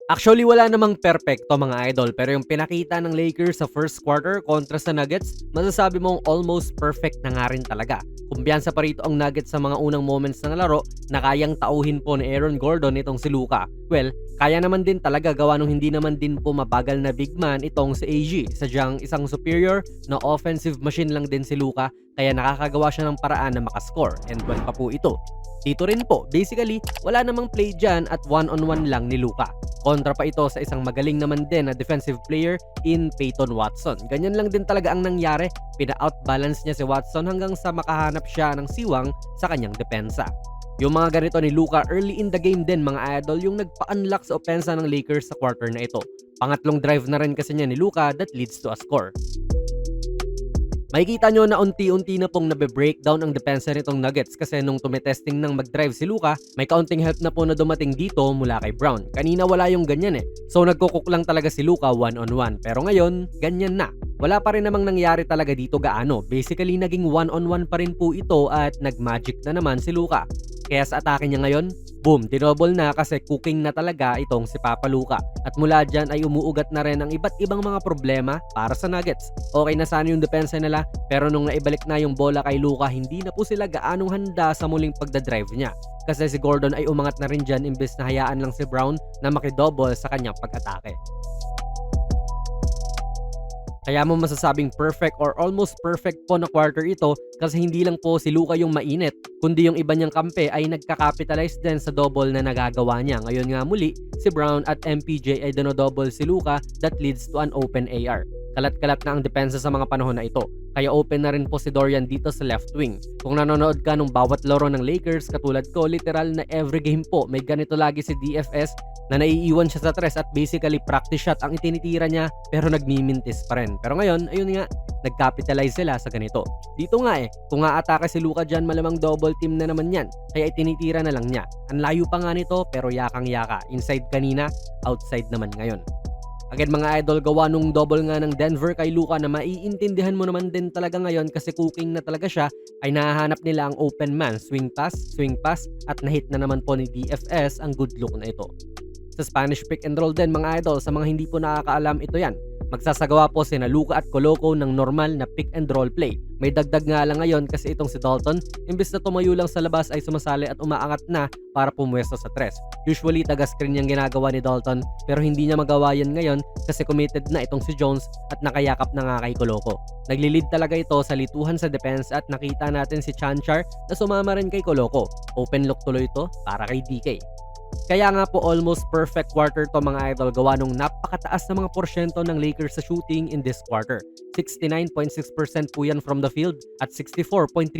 Actually, wala namang perpekto mga idol, pero yung pinakita ng Lakers sa first quarter kontra sa Nuggets, masasabi mong almost perfect na nga rin talaga. Kumpiyansa pa rito ang Nuggets sa mga unang moments ng laro na kayang tauhin po ni Aaron Gordon itong si Luka. Well, kaya naman din talaga gawa nung hindi naman din po mabagal na big man itong si AG. Sadyang isang superior na offensive machine lang din si Luka, kaya nakakagawa siya ng paraan na makascore, and well pa po ito. Dito rin po, basically, wala namang play dyan at one-on-one lang ni Luka. Kontra pa ito sa isang magaling naman din na defensive player in Peyton Watson. Ganyan lang din talaga ang nangyari. Pina-outbalance niya si Watson hanggang sa makahanap siya ng siwang sa kanyang depensa. Yung mga ganito ni Luka early in the game din mga idol, yung nagpa-unlock sa opensa ng Lakers sa quarter na ito. Pangatlong drive na rin kasi niya ni Luka that leads to a score. Makikita nyo na unti-unti na pong nabe-breakdown ang depensa nitong Nuggets kasi nung tumitesting ng mag-drive si Luka, may kaunting help na po na dumating dito mula kay Brown. Kanina wala yung ganyan eh. So nagkukuk lang talaga si Luka one-on-one. Pero ngayon, ganyan na. Wala pa rin namang nangyari talaga dito gaano. Basically, naging one-on-one pa rin po ito at nag-magic na naman si Luka. Kaya sa atake niya ngayon, boom, dinouble na kasi cooking na talaga itong si Papa Luka. At mula dyan ay umuugat na rin ang iba't ibang mga problema para sa Nuggets. Okay na sana yung depensa nila, pero nung naibalik na yung bola kay Luka, hindi na po sila gaanong handa sa muling pagdadrive niya. Kasi si Gordon ay umangat na rin dyan imbes na hayaan lang si Brown na makidouble sa kanyang pag-atake. Kaya mo masasabing perfect or almost perfect po na quarter ito kasi hindi lang po si Luka yung mainit, kundi yung iba niyang kampe ay nagka-capitalize din sa double na nagagawa niya. Ngayon nga muli, si Brown at MPJ ay dinodouble si Luka that leads to an open AR. Kalat-kalat na ang depensa sa mga panahon na ito. Kaya open na rin po si Dorian dito sa left wing. Kung nanonood ka nung bawat laro ng Lakers, katulad ko, literal na every game po, may ganito lagi si DFS na naiiwan siya sa tres at basically practice shot ang itinitira niya pero nagmimintis pa rin. Pero ngayon, ayun nga, nag-capitalize sila sa ganito. Dito nga kung aatake si Luka dyan, malamang double team na naman yan. Kaya itinitira na lang niya. Ang layo pa nga nito pero yakang-yaka. Inside kanina, outside naman ngayon. Again mga idol, gawa nung double nga ng Denver kay Luka na maiintindihan mo naman din talaga ngayon kasi cooking na talaga siya, ay nahahanap nila ang open man, swing pass at nahit na naman po ni DFS ang good look na ito. Sa Spanish pick and roll din mga idol, sa mga hindi po nakakaalam, ito yan. Magsasagawa po sina Luka at Coloco ng normal na pick and roll play. May dagdag nga lang ngayon kasi itong si Dalton, imbes na tumayo lang sa labas ay sumasali at umaangat na para pumwesto sa tres. Usually taga-screen yung ginagawa ni Dalton pero hindi niya magawa yan ngayon kasi committed na itong si Jones at nakayakap na nga kay Coloco. Naglilid talaga ito sa lituhan sa defense at nakita natin si Chanchar na sumama rin kay Coloco. Open look tuloy ito para kay DK. Kaya nga po almost perfect quarter to mga idol, gawa nung napakataas na mga porsyento ng Lakers sa shooting in this quarter. 69.6% po yan from the field at 64.3%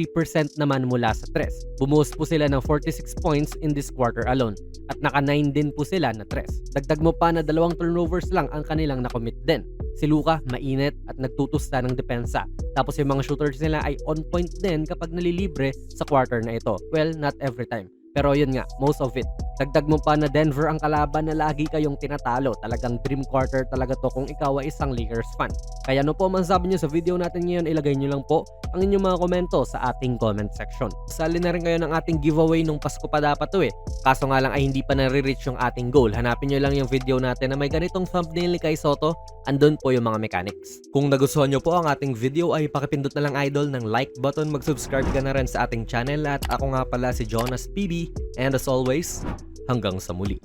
naman mula sa tres. Bumuhos po sila ng 46 points in this quarter alone at naka 9 din po sila na tres. Dagdag mo pa na 2 turnovers lang ang kanilang nakomit din. Si Luka mainit at nagtutusta ng depensa. Tapos yung mga shooters nila ay on point din kapag nalilibre sa quarter na ito. Well, not every time. Pero yun nga, most of it. Dagdag mo pa na Denver ang kalaban na lagi kayong tinatalo. Talagang dream quarter talaga to kung ikaw ay isang Lakers fan. Kaya ano po masasabi nyo sa video natin ngayon, ilagay nyo lang po ang inyong mga komento sa ating comment section. Sali na rin kayo ng ating giveaway nung Pasko pa dapat to Kaso nga lang ay hindi pa nare-reach yung ating goal. Hanapin nyo lang yung video natin na may ganitong thumbnail ni Kai Soto. Andun po yung mga mechanics. Kung nagustuhan nyo po ang ating video ay pakipindot na lang idol ng like button, mag-subscribe ka na rin sa ating channel at ako nga pala si Jonas PB and as always, hanggang sa muli.